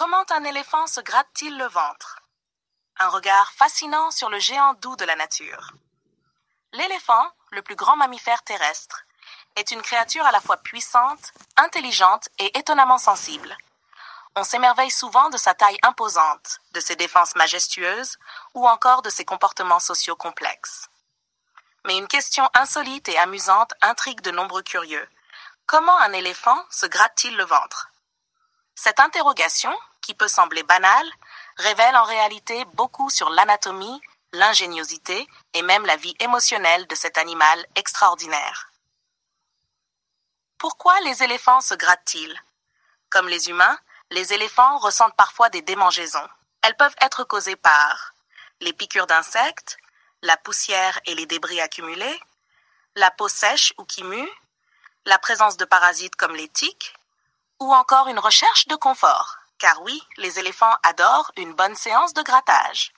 Comment un éléphant se gratte-t-il le ventre? Un regard fascinant sur le géant doux de la nature. L'éléphant, le plus grand mammifère terrestre, est une créature à la fois puissante, intelligente et étonnamment sensible. On s'émerveille souvent de sa taille imposante, de ses défenses majestueuses ou encore de ses comportements sociaux complexes. Mais une question insolite et amusante intrigue de nombreux curieux. Comment un éléphant se gratte-t-il le ventre? Cette interrogation, qui peut sembler banale, révèle en réalité beaucoup sur l'anatomie, l'ingéniosité et même la vie émotionnelle de cet animal extraordinaire. Pourquoi les éléphants se grattent-ils? Comme les humains, les éléphants ressentent parfois des démangeaisons. Elles peuvent être causées par les piqûres d'insectes, la poussière et les débris accumulés, la peau sèche ou qui mue, la présence de parasites comme les tiques, ou encore une recherche de confort, car oui, les éléphants adorent une bonne séance de grattage.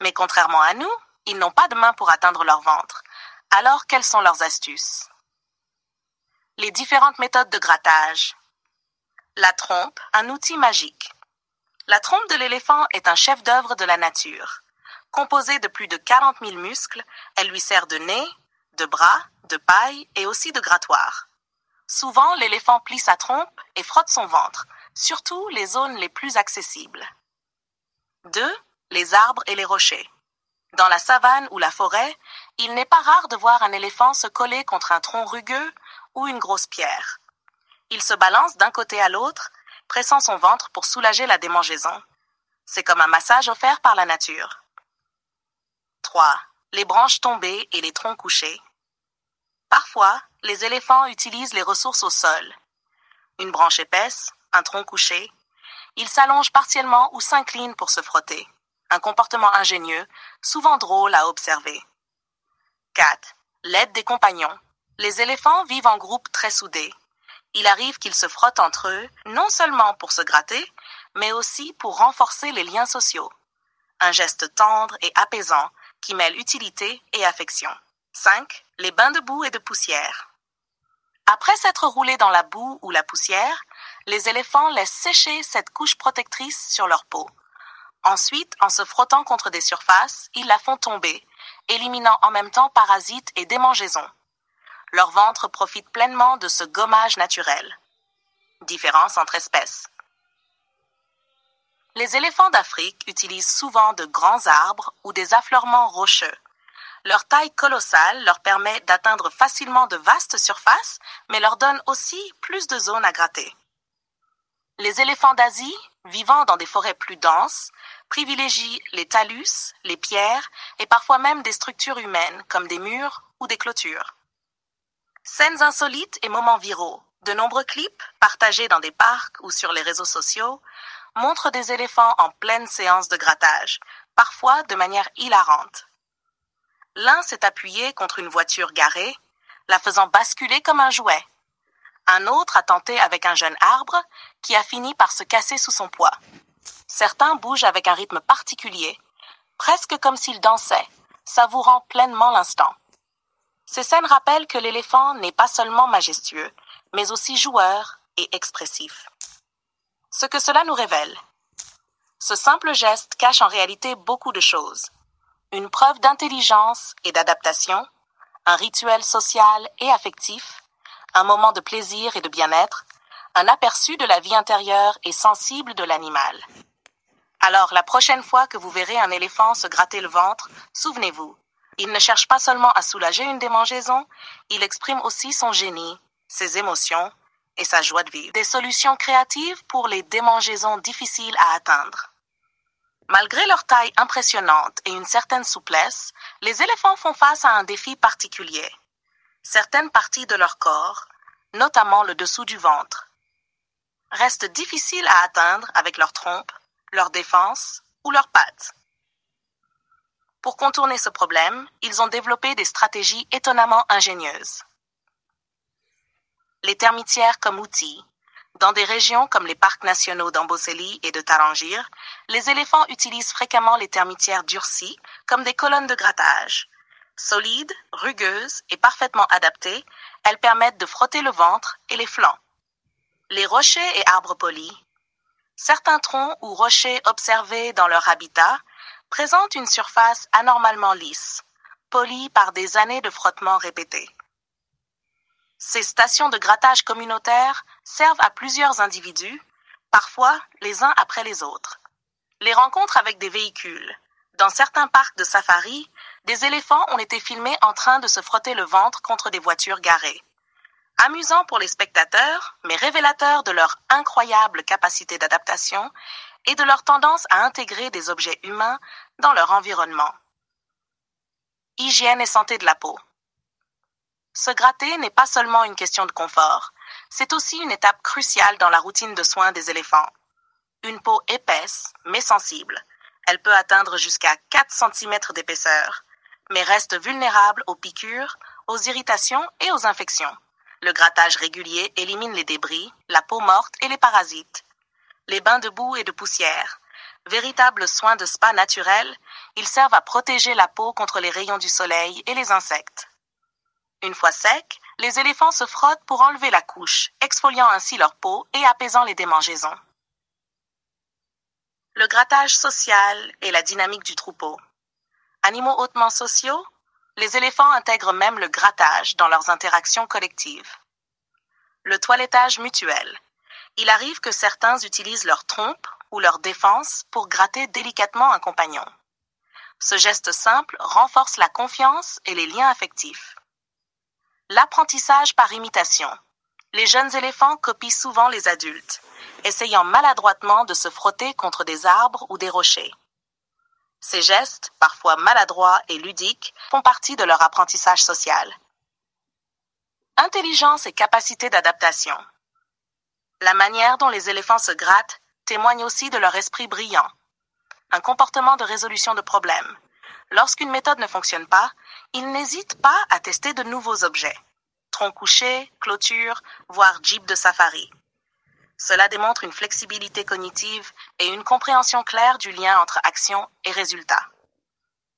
Mais contrairement à nous, ils n'ont pas de main pour atteindre leur ventre. Alors, quelles sont leurs astuces? Les différentes méthodes de grattage. La trompe, un outil magique. La trompe de l'éléphant est un chef-d'œuvre de la nature. Composée de plus de 40 000 muscles, elle lui sert de nez, de bras, de paille et aussi de grattoir. Souvent, l'éléphant plie sa trompe et frotte son ventre, surtout les zones les plus accessibles. 2. Les arbres et les rochers. Dans la savane ou la forêt, il n'est pas rare de voir un éléphant se coller contre un tronc rugueux ou une grosse pierre. Il se balance d'un côté à l'autre, pressant son ventre pour soulager la démangeaison. C'est comme un massage offert par la nature. 3. Les branches tombées et les troncs couchés. Parfois, les éléphants utilisent les ressources au sol. Une branche épaisse, un tronc couché. Ils s'allongent partiellement ou s'inclinent pour se frotter. Un comportement ingénieux, souvent drôle à observer. 4. L'aide des compagnons. Les éléphants vivent en groupes très soudés. Il arrive qu'ils se frottent entre eux, non seulement pour se gratter, mais aussi pour renforcer les liens sociaux. Un geste tendre et apaisant qui mêle utilité et affection. 5. Les bains de boue et de poussière. Après s'être roulés dans la boue ou la poussière, les éléphants laissent sécher cette couche protectrice sur leur peau. Ensuite, en se frottant contre des surfaces, ils la font tomber, éliminant en même temps parasites et démangeaisons. Leur ventre profite pleinement de ce gommage naturel. Différence entre espèces. Les éléphants d'Afrique utilisent souvent de grands arbres ou des affleurements rocheux. Leur taille colossale leur permet d'atteindre facilement de vastes surfaces, mais leur donne aussi plus de zones à gratter. Les éléphants d'Asie, vivant dans des forêts plus denses, privilégient les talus, les pierres et parfois même des structures humaines comme des murs ou des clôtures. Scènes insolites et moments viraux. De nombreux clips, partagés dans des parcs ou sur les réseaux sociaux, montrent des éléphants en pleine séance de grattage, parfois de manière hilarante. L'un s'est appuyé contre une voiture garée, la faisant basculer comme un jouet. Un autre a tenté avec un jeune arbre qui a fini par se casser sous son poids. Certains bougent avec un rythme particulier, presque comme s'ils dansaient, savourant pleinement l'instant. Ces scènes rappellent que l'éléphant n'est pas seulement majestueux, mais aussi joueur et expressif. Ce que cela nous révèle. Ce simple geste cache en réalité beaucoup de choses. Une preuve d'intelligence et d'adaptation, un rituel social et affectif, un moment de plaisir et de bien-être, un aperçu de la vie intérieure et sensible de l'animal. Alors, la prochaine fois que vous verrez un éléphant se gratter le ventre, souvenez-vous, il ne cherche pas seulement à soulager une démangeaison, il exprime aussi son génie, ses émotions et sa joie de vivre. Des solutions créatives pour les démangeaisons difficiles à atteindre. Malgré leur taille impressionnante et une certaine souplesse, les éléphants font face à un défi particulier. Certaines parties de leur corps, notamment le dessous du ventre, restent difficiles à atteindre avec leur trompe, leur défense ou leurs pattes. Pour contourner ce problème, ils ont développé des stratégies étonnamment ingénieuses. Les termitières comme outils. Dans des régions comme les parcs nationaux d'Amboseli et de Tarangire, les éléphants utilisent fréquemment les termitières durcies comme des colonnes de grattage. Solides, rugueuses et parfaitement adaptées, elles permettent de frotter le ventre et les flancs. Les rochers et arbres polis. Certains troncs ou rochers observés dans leur habitat présentent une surface anormalement lisse, polie par des années de frottement répété. Ces stations de grattage communautaires servent à plusieurs individus, parfois les uns après les autres. Les rencontres avec des véhicules. Dans certains parcs de safari, des éléphants ont été filmés en train de se frotter le ventre contre des voitures garées. Amusant pour les spectateurs, mais révélateur de leur incroyable capacité d'adaptation et de leur tendance à intégrer des objets humains dans leur environnement. Hygiène et santé de la peau. Se gratter n'est pas seulement une question de confort, c'est aussi une étape cruciale dans la routine de soins des éléphants. Une peau épaisse, mais sensible. Elle peut atteindre jusqu'à 4 cm d'épaisseur, mais reste vulnérable aux piqûres, aux irritations et aux infections. Le grattage régulier élimine les débris, la peau morte et les parasites. Les bains de boue et de poussière. Véritables soins de spa naturels, ils servent à protéger la peau contre les rayons du soleil et les insectes. Une fois secs, les éléphants se frottent pour enlever la couche, exfoliant ainsi leur peau et apaisant les démangeaisons. Le grattage social et la dynamique du troupeau. Animaux hautement sociaux, les éléphants intègrent même le grattage dans leurs interactions collectives. Le toilettage mutuel. Il arrive que certains utilisent leur trompe ou leur défense pour gratter délicatement un compagnon. Ce geste simple renforce la confiance et les liens affectifs. L'apprentissage par imitation. Les jeunes éléphants copient souvent les adultes, essayant maladroitement de se frotter contre des arbres ou des rochers. Ces gestes, parfois maladroits et ludiques, font partie de leur apprentissage social. Intelligence et capacité d'adaptation. La manière dont les éléphants se grattent témoigne aussi de leur esprit brillant. Un comportement de résolution de problèmes. Lorsqu'une méthode ne fonctionne pas, ils n'hésitent pas à tester de nouveaux objets. Tronc couché, clôture, voire jeep de safari. Cela démontre une flexibilité cognitive et une compréhension claire du lien entre action et résultat.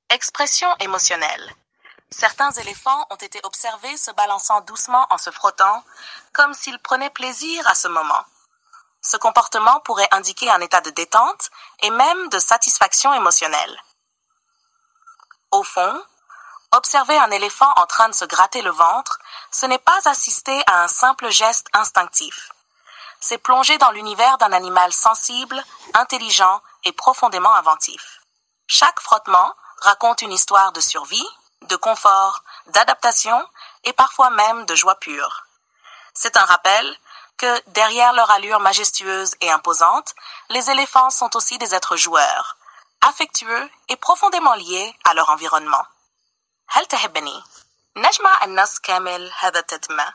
Expression émotionnelle. Certains éléphants ont été observés se balançant doucement en se frottant, comme s'ils prenaient plaisir à ce moment. Ce comportement pourrait indiquer un état de détente et même de satisfaction émotionnelle. Au fond, observer un éléphant en train de se gratter le ventre, ce n'est pas assister à un simple geste instinctif. C'est plonger dans l'univers d'un animal sensible, intelligent et profondément inventif. Chaque frottement raconte une histoire de survie, de confort, d'adaptation et parfois même de joie pure. C'est un rappel que, derrière leur allure majestueuse et imposante, les éléphants sont aussi des êtres joueurs, affectueux et profondément liés à leur environnement. هل تحبني؟ نجمع النص كامل هذا التتمة